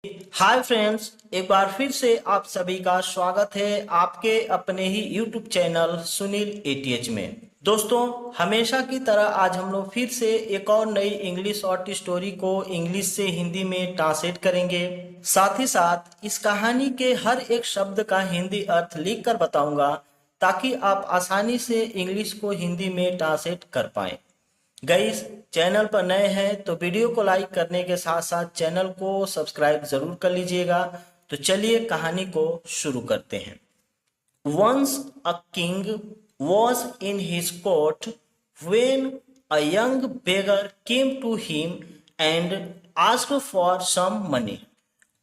Hi friends, एक बार फिर से आप सभी का स्वागत है आपके अपने ही यूट्यूब चैनल सुनील एटीएच में। दोस्तों, हमेशा की तरह आज हम लोग फिर से एक और नई इंग्लिश शॉर्ट स्टोरी को इंग्लिश से हिंदी में ट्रांसलेट करेंगे। साथ ही साथ इस कहानी के हर एक शब्द का हिंदी अर्थ लिख कर बताऊंगा ताकि आप आसानी से इंग्लिश को हिंदी में ट्रांसलेट कर पाएं। गाइस, चैनल पर नए हैं तो वीडियो को लाइक करने के साथ साथ चैनल को सब्सक्राइब जरूर कर लीजिएगा। तो चलिए कहानी को शुरू करते हैं। Once a king was in his court when a young beggar came to him and asked for some money.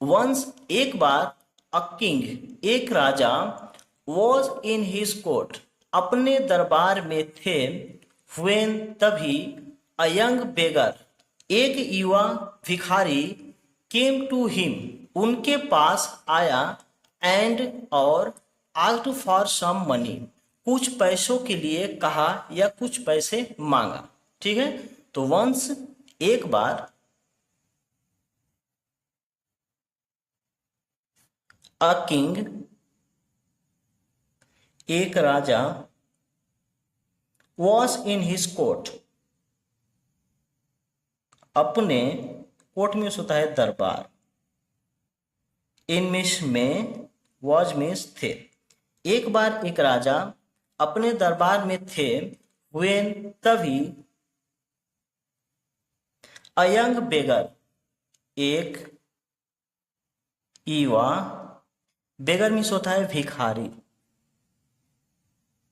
Once एक बार a king एक राजा was in his court अपने दरबार में थे when तभी a young beggar एक युवा भिखारी came to him उनके पास आया and और asked for some money कुछ पैसों के लिए कहा या कुछ पैसे मांगा। ठीक है, तो once एक बार a king एक राजा was in his court अपने कोर्ट में होता है दरबार। इन मिस में was मीन्स थे। एक बार एक राजा अपने दरबार में थे when तभी a young beggar एक युवा बेगर मीन्स होता है भिखारी,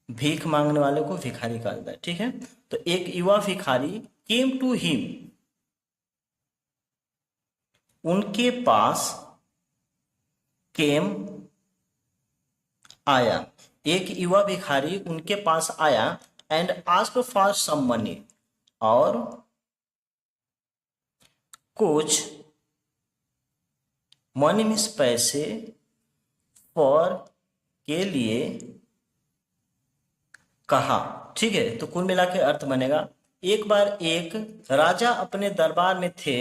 भीख मांगने वाले को भिखारी कहा जाता है। ठीक है, तो एक युवा भिखारी केम टू हिम उनके पास, केम आया, एक युवा भिखारी उनके पास आया and asked for some money और कुछ मनी मीन्स पैसे, फॉर के लिए कहा। ठीक है, तो कुल मिला के अर्थ बनेगा एक बार एक राजा अपने दरबार में थे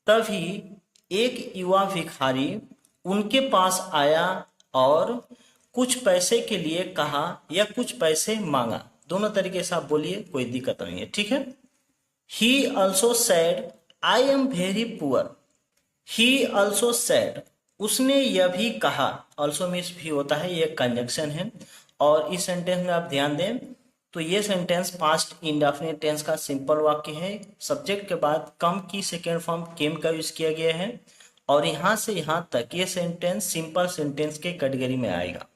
तभी एक युवा भिखारी उनके पास आया और कुछ पैसे के लिए कहा या कुछ पैसे मांगा। दोनों तरीके से आप बोलिए, कोई दिक्कत नहीं है। ठीक है, he also said I am very poor. He also said उसने यह भी कहा, ऑल्सो मीन्स भी होता है, ये कंजंक्शन है। और इस सेंटेंस में आप ध्यान दें तो ये सेंटेंस पास्ट इंडेफिनिट टेंस का सिंपल वाक्य है। सब्जेक्ट के बाद कम की सेकेंड फॉर्म केम का यूज किया गया है और यहाँ से यहाँ तक ये सेंटेंस सिंपल सेंटेंस के कैटेगरी में आएगा,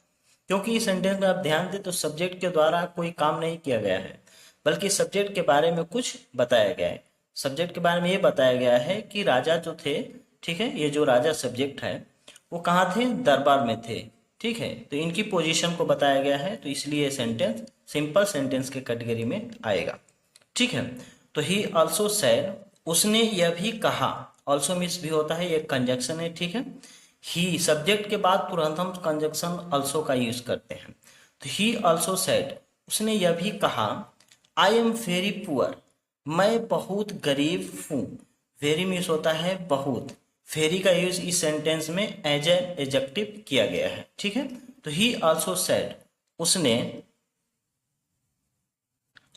क्योंकि इस सेंटेंस में आप ध्यान दें तो सब्जेक्ट के द्वारा कोई काम नहीं किया गया है बल्कि सब्जेक्ट के बारे में कुछ बताया गया है। सब्जेक्ट के बारे में ये बताया गया है कि राजा जो थे, ठीक है, ये जो राजा सब्जेक्ट है वो कहाँ थे, दरबार में थे। ठीक है, तो इनकी पोजीशन को बताया गया है, तो इसलिए सेंटेंस सिंपल सेंटेंस के कैटेगरी में आएगा। ठीक है, तो ही ऑल्सो सेड उसने यह भी कहा, ऑल्सो मीन्स भी होता है, ये कंजंक्शन है। ठीक है, ही सब्जेक्ट के बाद तुरंत हम कंजंक्शन ऑल्सो का यूज करते हैं। तो ही ऑल्सो सेड उसने यह भी कहा आई एम वेरी पुअर मैं बहुत गरीब हूँ। वेरी मीन्स होता है बहुत, वेरी का यूज इस सेंटेंस में एज एन एडजेक्टिव किया गया है। ठीक है, तो ही ऑल्सो सेड उसने,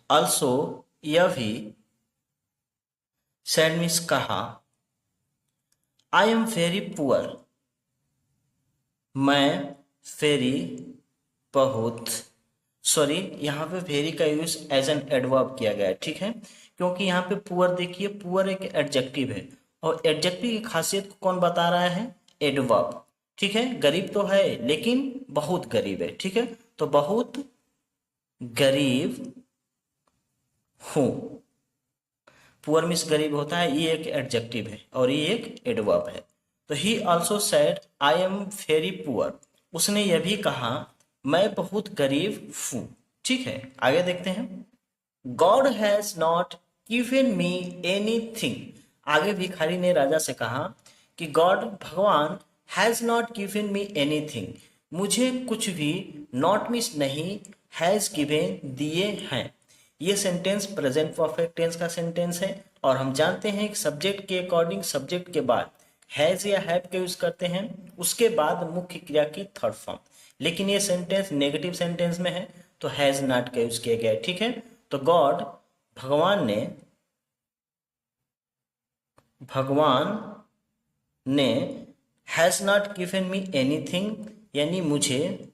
ऑल्सो यह भी, सेड मीन्स कहा, आई एम वेरी पुअर मैं वेरी बहुत, सॉरी यहाँ पे वेरी का यूज एज एन एडवर्ब किया गया है। ठीक है, क्योंकि यहाँ पे पुअर देखिए, पुअर एक एडजेक्टिव है और एडजेक्टिव की खासियत को कौन बता रहा है, एडवर्ब। ठीक है, गरीब तो है लेकिन बहुत गरीब है। ठीक है, तो बहुत गरीब हूं, पुअर मीन्स गरीब होता है, ये एक एडजेक्टिव है और ये एक एडवर्ब है। तो he also said I am very poor उसने यह भी कहा मैं बहुत गरीब हूं। ठीक है, आगे देखते हैं। God has not given me anything. आगे भिखारी ने राजा से कहा कि गॉड भगवान has not given me anything मुझे कुछ भी, नॉट मीन्स नहीं, हैज गिवन दिए हैं। ये सेंटेंस प्रेजेंट परफेक्ट टेंस का सेंटेंस है और हम जानते हैं कि सब्जेक्ट के अकॉर्डिंग सब्जेक्ट के बाद हैज या हैव का यूज करते हैं, उसके बाद मुख्य क्रिया की थर्ड फॉर्म। लेकिन ये सेंटेंस नेगेटिव सेंटेंस में है तो हैज नॉट का यूज किया गया है, ठीक है। तो गॉड भगवान ने has not given me anything, यानी मुझे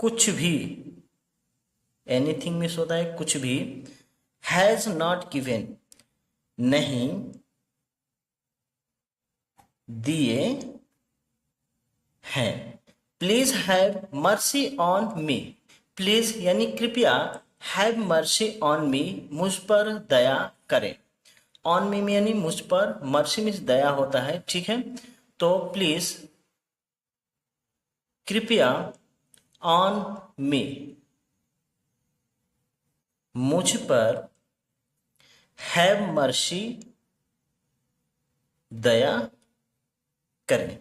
कुछ भी, एनीथिंग मीन्स होता है कुछ भी, हैज नॉट गिवन नहीं दिए हैं। Please have mercy on me, please यानी कृपया, हैव मर्सी ऑन मी मुझ पर दया करें। ऑन मी यानी मुझ पर, मर्सी मीन्स दया होता है, ठीक है। तो प्लीज कृपया, ऑन मी मुझ पर, हैव मर्सी दया करें।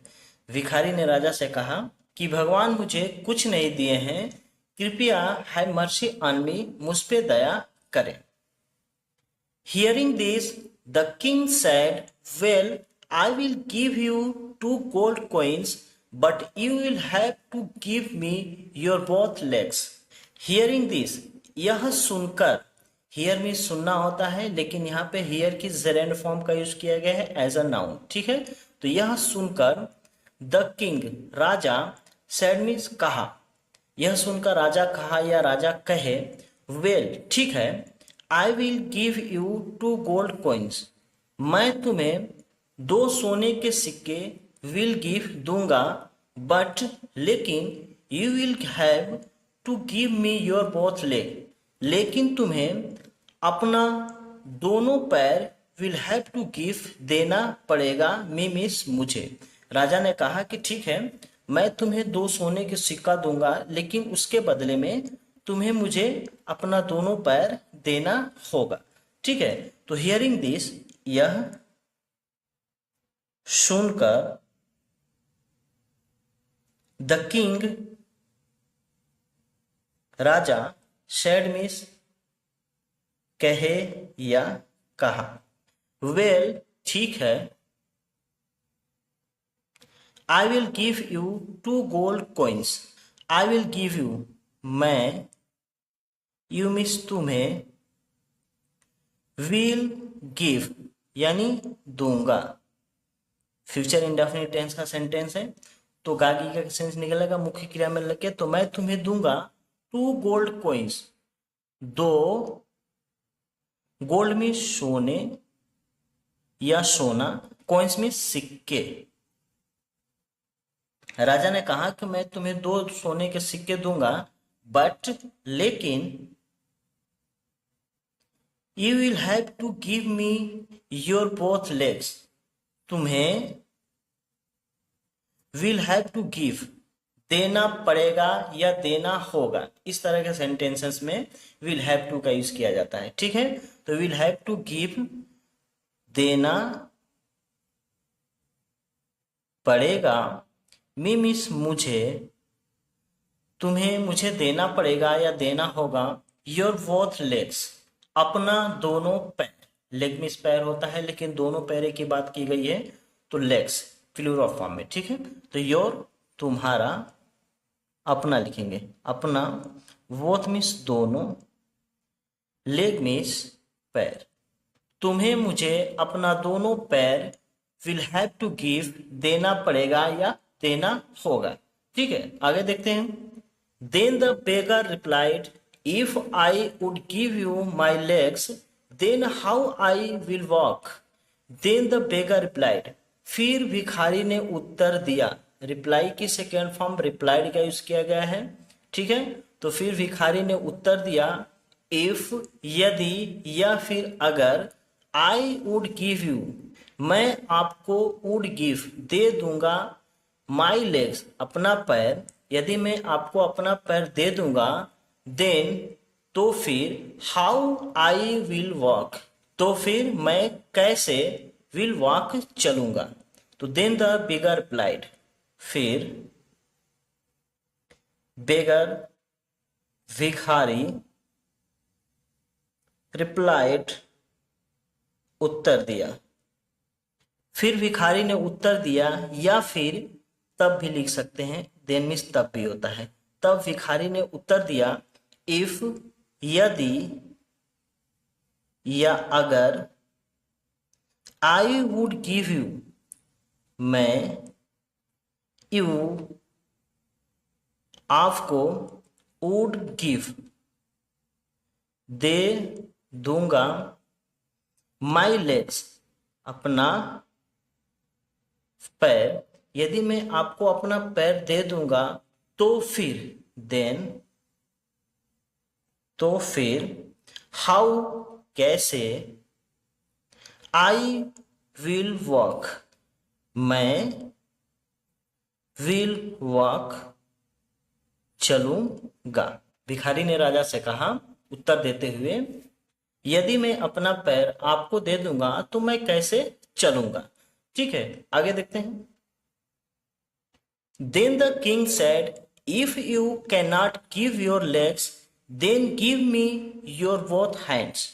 भिखारी ने राजा से कहा कि भगवान मुझे कुछ नहीं दिए हैं, कृपया हैव मर्सी ऑन मी मुझ पे दया करें। Hearing this, the king said, well, I will give you 2 gold coins, but you will have to give me your both legs. Hearing this, यह सुनकर, हियर में सुनना होता है, लेकिन यहाँ पे हियर की जेरेंड फॉर्म का यूज किया गया है एज अ नाउन, ठीक है। तो यह सुनकर the king Raja, sad means कहा, यह सुनकर राजा कहा या राजा कहे, वेल ठीक है, I will give you 2 gold coins, मैं तुम्हें 2 सोने के सिक्के विल गिव दूंगा, बट लेकिन you will have to give me your both leg, लेकिन तुम्हें अपना दोनों पैर विल हैव टू गिव देना पड़ेगा, मी मीन्स मुझे। राजा ने कहा कि ठीक है, मैं तुम्हें 2 सोने के सिक्का दूंगा, लेकिन उसके बदले में तुम्हें मुझे अपना दोनों पैर देना होगा, ठीक है। तो हियरिंग दिस, यह सुनकर, the king Raja, sad means कहे या कहा, वेल ठीक है, I will give you 2 gold coins, I will give you, मैं, यू मीन्स तुम्हें, विल गिव यानी दूंगा, फ्यूचर इंडेफिनिट टेंस का सेंटेंस है, तो गागी का सेंस निकलेगा मुख्य क्रिया में लगे, तो मैं तुम्हें दूंगा 2 gold coins, 2 गोल्ड में सोने या सोना, कॉइन्स में सिक्के। राजा ने कहा कि मैं तुम्हें 2 सोने के सिक्के दूंगा, बट लेकिन you will have to give me your both legs, तुम्हें विल हैव टू गिव देना पड़ेगा या देना होगा, इस तरह के सेंटेंसेस में विल हैव टू का यूज किया जाता है, ठीक है। तो विल हैव टू गिव देना पड़ेगा, मी मीन्स मुझे, तुम्हें मुझे देना पड़ेगा या देना होगा, योर बोथ लेग्स अपना दोनों पैर, लेग मीन्स पैर होता है, लेकिन दोनों पैर की बात की गई है तो लेग्स प्लूरल फॉर्म में, ठीक है। तो योर तुम्हारा, अपना लिखेंगे, अपना, बोथ मीन्स दोनों, लेग मीन्स पैर, तुम्हें मुझे अपना दोनों पैर विल हैव टू गिव देना पड़ेगा या देना होगा, ठीक है। आगे देखते हैं। Then the beggar replied, if I would give you my legs then how I will walk. Then the beggar replied, फिर भिखारी ने उत्तर दिया, रिप्लाई की सेकेंड फॉर्म रिप्लाइड का यूज किया गया है, ठीक है। तो फिर भिखारी ने उत्तर दिया, इफ यदि या फिर अगर, आई वुड गिव यू मैं आपको, वुड गिव दे दूंगा, माई लेग्स अपना पैर, यदि मैं आपको अपना पैर दे दूंगा, देन तो फिर, हाउ आई विल वॉक तो फिर मैं कैसे, विल वॉक चलूंगा। तो देन द बेगर रिप्लाइड, फिर बेगर भिखारी, रिप्लाइड उत्तर दिया, फिर भिखारी ने उत्तर दिया, या फिर तब भी लिख सकते हैं, देन मीन्स तब भी होता है। तब भिखारी ने उत्तर दिया, इफ यदि या अगर, आई वुड गिव यू, मैं यू आपको, वुड गिव दे दूंगा, माई लेग्स अपना पैर, यदि मैं आपको अपना पैर दे दूंगा तो फिर, देन तो फिर, हाउ कैसे, आई विल वॉक मैं विल वॉक चलूंगा। भिखारी ने राजा से कहा उत्तर देते हुए, यदि मैं अपना पैर आपको दे दूंगा तो मैं कैसे चलूंगा। ठीक है, आगे देखते हैं। Then the king said, if you can not give your legs then give me your both hands.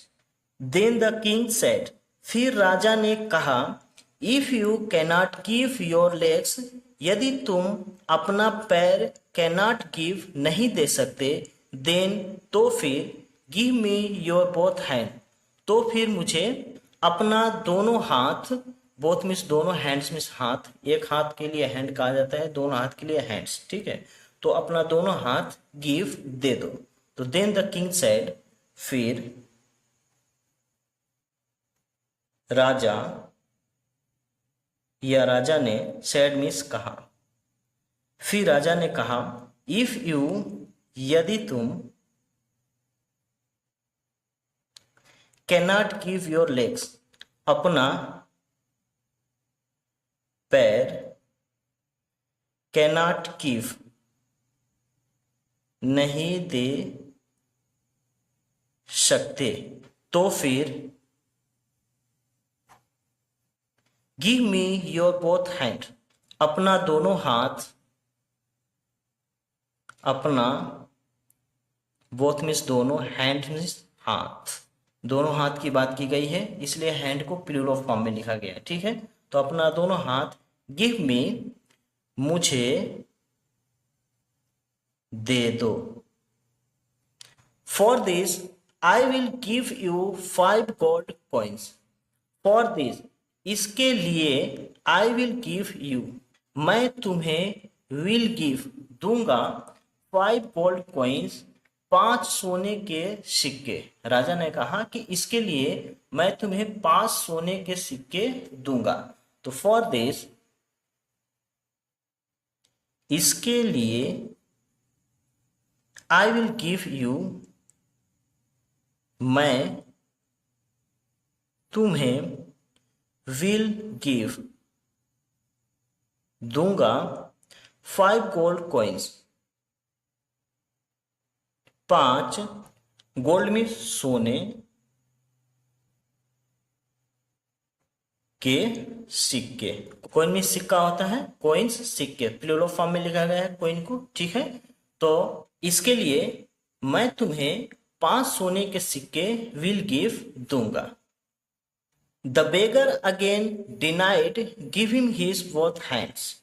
Then the king said, फिर राजा ने कहा, if you cannot give your legs, यदि तुम अपना पैर कैनॉट गिव नहीं दे सकते, देन तो फिर, give me your both hand, तो फिर मुझे अपना दोनों हाथ, बोथ मीन्स दोनों, हैंड्स मीन्स हाथ, एक हाथ के लिए हैंड कहा जाता है, दोनों हाथ के लिए हैंड्स। ठीक है, तो अपना दोनों हाथ गिव दे दो। तो देन द किंग सेड, फिर राजा या राजा ने, सेड मीन्स कहा, फिर राजा ने कहा, इफ यू यदि तुम, कैनॉट गिव योर लेग्स अपना पैर, कैनॉट गिव नहीं दे सकते, तो फिर, give me your both hand अपना दोनों हाथ, अपना बोथ मीन्स दोनों, हैंड मीन्स हाथ, दोनों हाथ की बात की गई है इसलिए हैंड को प्लूरल फॉर्म में लिखा गया है। ठीक है, तो अपना दोनों हाथ, गिव मी मुझे दे दो, for this I will give you 5 gold coins, for this इसके लिए, आई विल गिव यू मैं तुम्हें, विल गिव दूंगा, 5 गोल्ड कॉइन्स 5 सोने के सिक्के। राजा ने कहा कि इसके लिए मैं तुम्हें 5 सोने के सिक्के दूंगा। तो फॉर दिस इसके लिए, आई विल गिव यू मैं तुम्हें, विल गिव दूंगा 5 गोल्ड कॉइन्स, 5 गोल्ड में सोने के सिक्के, कॉइन में सिक्का होता है, कॉइन्स सिक्के, प्लूरल फॉर्म में लिखा गया है कॉइन को। ठीक है, तो इसके लिए मैं तुम्हें 5 सोने के सिक्के विल गिव दूंगा। The beggar again denied giving his both hands,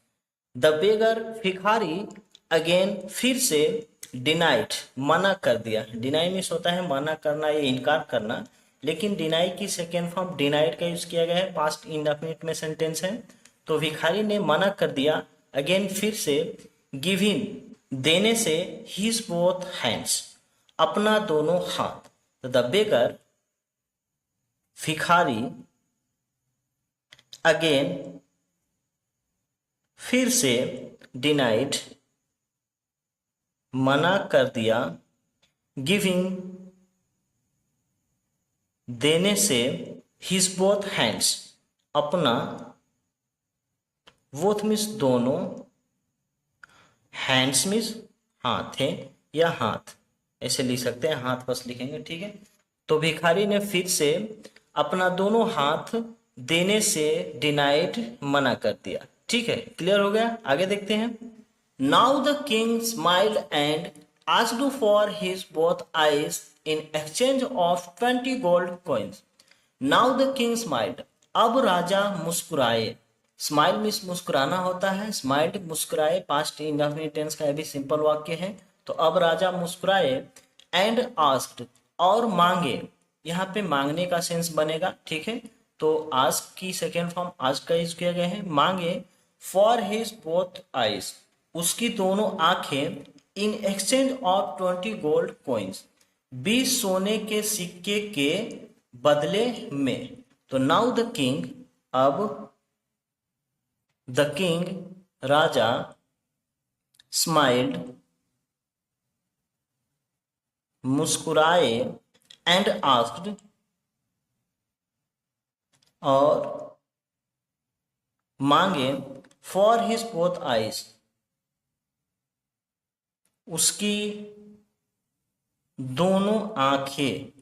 the beggar भिखारी अगेन फिर से, डिनाइड मना कर दिया, डिनाई मीन्स होता है मना करना या इनकार करना, लेकिन डिनाई की सेकेंड फॉर्म डिनाइड का यूज किया गया है, पास्ट इंडेफिनिट में सेंटेंस है। तो भिखारी ने मना कर दिया, अगेन फिर से, गिविंग देने से, हिज बोथ हैंड्स अपना दोनों हाथ। तो द बेगर भिखारी अगेन फिर से, डिनाइड मना कर दिया, गिविंग देने से, हिज बोथ हैंड्स अपना, बोथ मीन्स दोनों, हैंड्स मीन्स हाथ है या हाथ, ऐसे लिख सकते हैं, हाथ बस लिखेंगे। ठीक है, तो भिखारी ने फिर से अपना दोनों हाथ देने से, डिनाइड मना कर दिया। ठीक है, क्लियर हो गया, आगे देखते हैं। Now the king smiled and asked for his both eyes in exchange of 20 gold coins. Now the king smiled, अब राजा मुस्कुराए। स्माइल मीन्स मुस्कुराना होता है, स्माइल्ड मुस्कुराए, पास्ट इंडेफिनिट टेंस का भी सिंपल वाक्य है। तो अब राजा मुस्कुराए एंड आस्क्ड, और मांगे, यहाँ पे मांगने का सेंस बनेगा, ठीक है। तो आस्क की सेकेंड फॉर्म आस्क का यूज किया गया है। मांगे फॉर हिज बोथ आईज, उसकी दोनों आंखें, in exchange of 20 gold coins, 20 सोने के सिक्के के बदले में। तो नाउ द किंग, अब द किंग राजा, स्माइल्ड मुस्कुराए, एंड आस्क्ड और मांगे, फॉर हिज बोथ आईज, उसकी दोनों आंखें,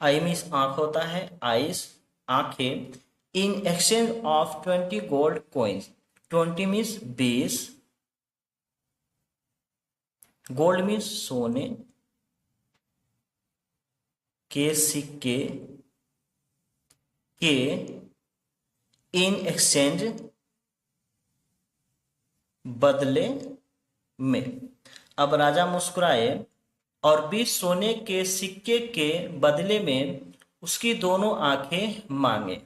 आई मीन्स आंख होता है, आईज आंखें, in exchange of 20 gold coins, 20 means 20, gold means सोने के सिक्के के, इन एक्सचेंज बदले में। अब राजा मुस्कुराए और 20 सोने के सिक्के के बदले में उसकी दोनों आंखें मांगे।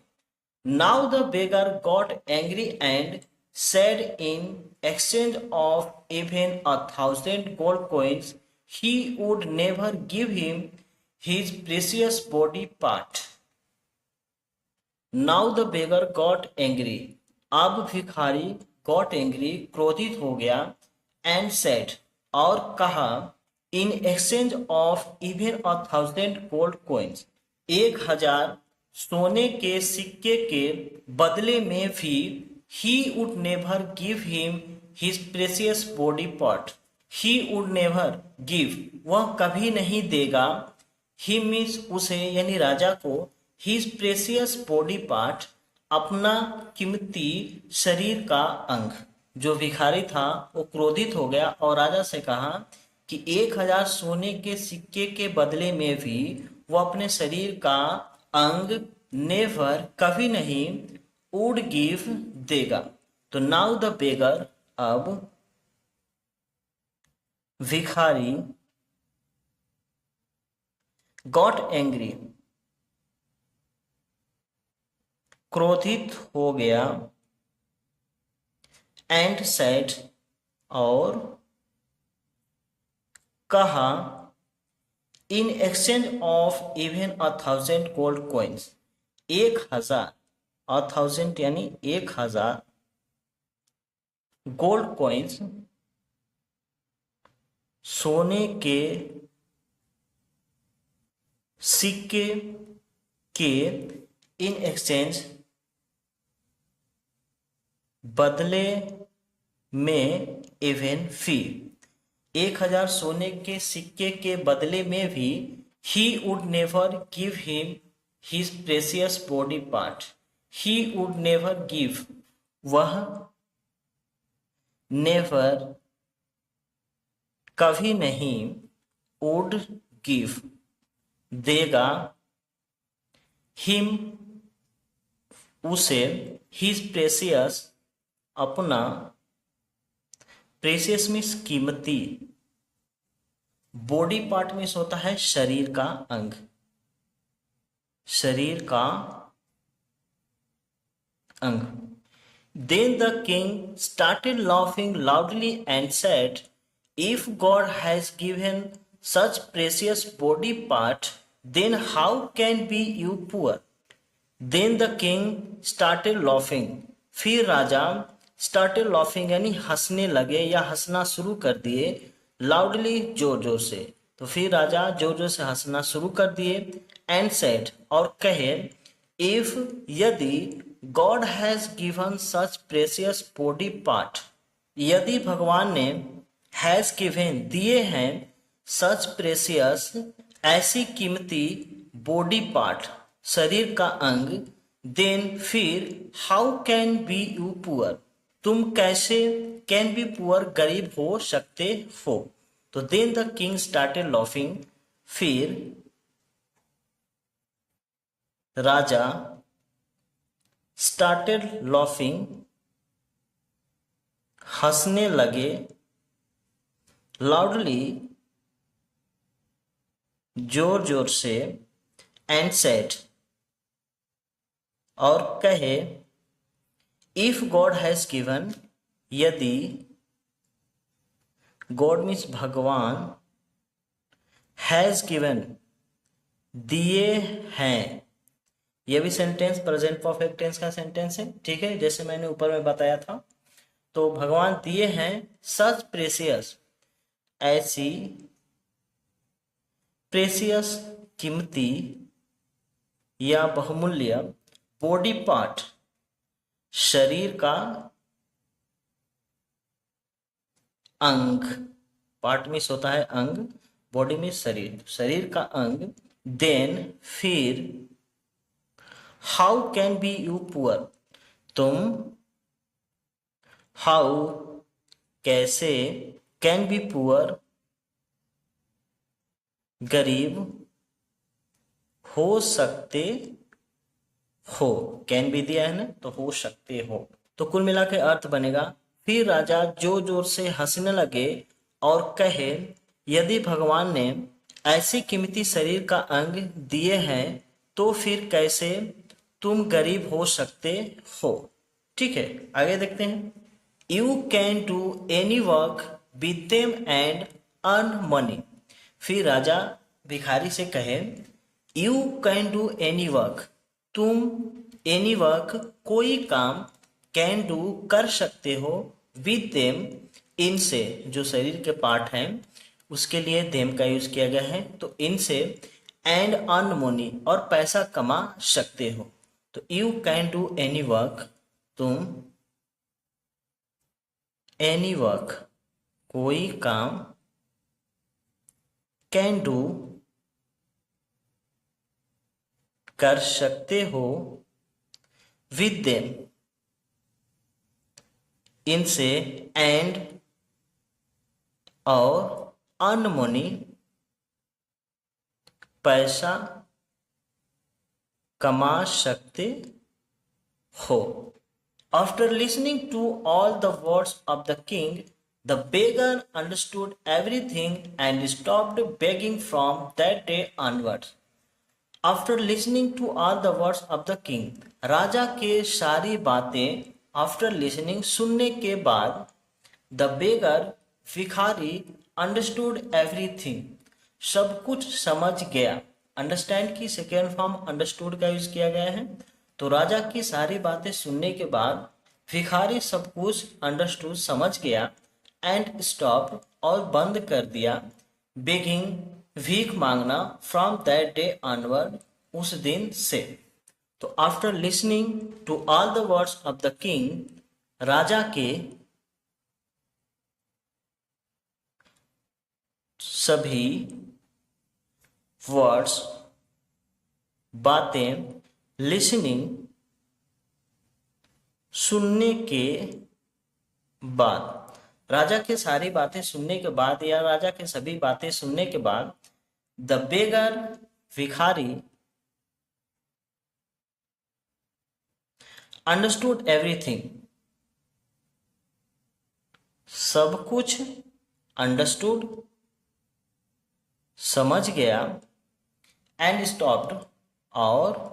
Now the beggar got angry and said in exchange of even 1,000 gold coins he would never give him his precious body part. Now the beggar got angry. अब भिखारी got angry, क्रोधित हो गया, and said, और कहा, in exchange of even 1,000 gold coins, 1,000 सोने के सिक्के के बदले में भी, he would never give him his precious body part. He would never give, वह कभी नहीं देगा, he means उसे यानी राजा को, his precious body part, अपना कीमती शरीर का अंग। जो भिखारी था वो क्रोधित हो गया और राजा से कहा कि 1,000 सोने के सिक्के के बदले में भी वो अपने शरीर का अंग नेवर कभी नहीं वुड गिव देगा। तो नाउ द बेगर, अब भिखारी गॉट एंग्री, क्रोधित हो गया, एंड सेड, और कहा, in exchange of even 1,000 gold coins, 1,000, 1,000 यानी 1,000 गोल्ड कॉइन्स, सोने के सिक्के के, इन एक्सचेंज बदले में, इवन फी, 1,000 सोने के सिक्के के बदले में भी, he would never give him his precious body part. He would never give, वह नेवर कभी नहीं, वुड गिव देगा, हिम उसे, हिज प्रेसियस अपना, प्रेसियस मीन्स कीमती, बॉडी पार्ट मीन्स होता है शरीर का अंग, शरीर का अंग। Then the king started laughing loudly and said, if God has given such precious body part, then how can be you poor? Then the king started laughing. फिर राजा started laughing यानी हंसने लगे या हंसना शुरू कर दिए, loudly जोर जोर से। तो फिर राजा जोर जोर से हंसना शुरू कर दिए, and said, और कहे, if यदि God has given such precious body part, यदि भगवान ने has given दिए हैं, such precious ऐसी कीमती body part शरीर का अंग, then फिर how can be you poor, तुम कैसे, can be poor गरीब हो सकते हो। तो then the king started laughing, फिर राजा स्टार्टेड लॉफिंग, हंसने लगे, लाउडली, जोर जोर से, एंड सेड, और कहे, इफ गॉड हैज गिवन, यदि, गॉड मीन्स भगवान, हैज गिवन, दिए हैं, यह भी सेंटेंस प्रेजेंट परफेक्ट टेंस का सेंटेंस है, ठीक है, जैसे मैंने ऊपर में बताया था। तो भगवान दिए हैं सच प्रेसियस, ऐसी प्रेसियस, कीमती या बहुमूल्य, बॉडी पार्ट, शरीर का अंग, पार्ट मीन्स होता है अंग, बॉडी मीन्स शरीर, शरीर का अंग, देन फिर, how can be you poor, तुम, हाउ कैसे, कैन बी पुअर गरीब हो सकते हो, कैन बी दिया है ना, तो हो सकते हो। तो कुल मिला के अर्थ बनेगा, फिर राजा जोर जोर से हंसने लगे और कहे, यदि भगवान ने ऐसी कीमती शरीर का अंग दिए हैं तो फिर कैसे तुम गरीब हो सकते हो। ठीक है, आगे देखते हैं। You can do any work with them and earn money. फिर राजा भिखारी से कहे, you can do any work, तुम एनी वर्क कोई काम, कैन डू कर सकते हो, विद देम इनसे, जो शरीर के पार्ट हैं उसके लिए देम का यूज किया गया है, तो इनसे, एंड अर्न मनी, और पैसा कमा सकते हो। तो you can do any work, तुम एनी वर्क कोई काम, कैन डू कर सकते हो, विद देम इनसे, एंड और अर्न मनी पैसा कमा सकते हो। After listening to all the words of the king, the beggar understood everything and stopped begging from that day onwards. After listening to all the words of the king, राजा के सारी बातें, after listening सुनने के बाद, the beggar भिखारी, understood everything सब कुछ समझ गया। अंडरस्टैंड की सेकेंड फॉर्म अंडरस्टूड का यूज किया गया है। तो राजा की सारी बातें सुनने के बाद भिखारी सब कुछ अंडरस्टूड समझ गया, एंड स्टॉप और बंद कर दिया, बेगिंग भीख मांगना, फ्रॉम दैट डे ऑनवर्ड उस दिन से। तो after listening to all the words of the king, राजा के सभी वर्ड्स बातें, लिसनिंग सुनने के बाद, राजा की सारी बातें सुनने के बाद या राजा के सभी बातें सुनने के बाद, द बेगर भिखारी अंडरस्टूड एवरीथिंग सब कुछ, अंडरस्टूड समझ गया, एंड स्टॉप्ड और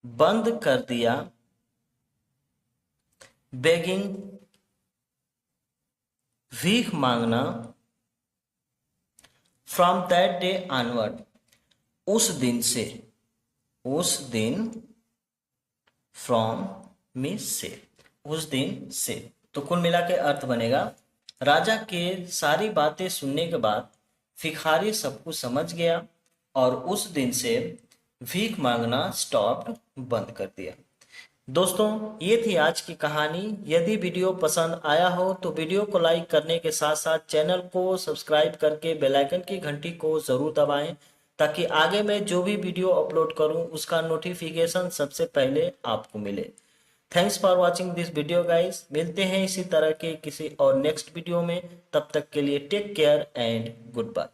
बंद कर दिया, बेगिंग भीख मांगना, फ्रॉम दैट डे ऑनवर्ड उस दिन से, उस दिन, फ्रॉम मीन्स से, उस दिन से। तो कुल मिला के अर्थ बनेगा, राजा के सारी बातें सुनने के बाद भिखारी सब कुछ समझ गया और उस दिन से भीख मांगना स्टॉप, बंद कर दिया। दोस्तों, ये थी आज की कहानी। यदि वीडियो पसंद आया हो तो वीडियो को लाइक करने के साथ साथ चैनल को सब्सक्राइब करके बेल आइकन की घंटी को जरूर दबाएं, ताकि आगे मैं जो भी वीडियो अपलोड करूं उसका नोटिफिकेशन सबसे पहले आपको मिले। Thanks for watching this video guys. मिलते हैं इसी तरह के किसी और नेक्स्ट वीडियो में, तब तक के लिए take care and good bye.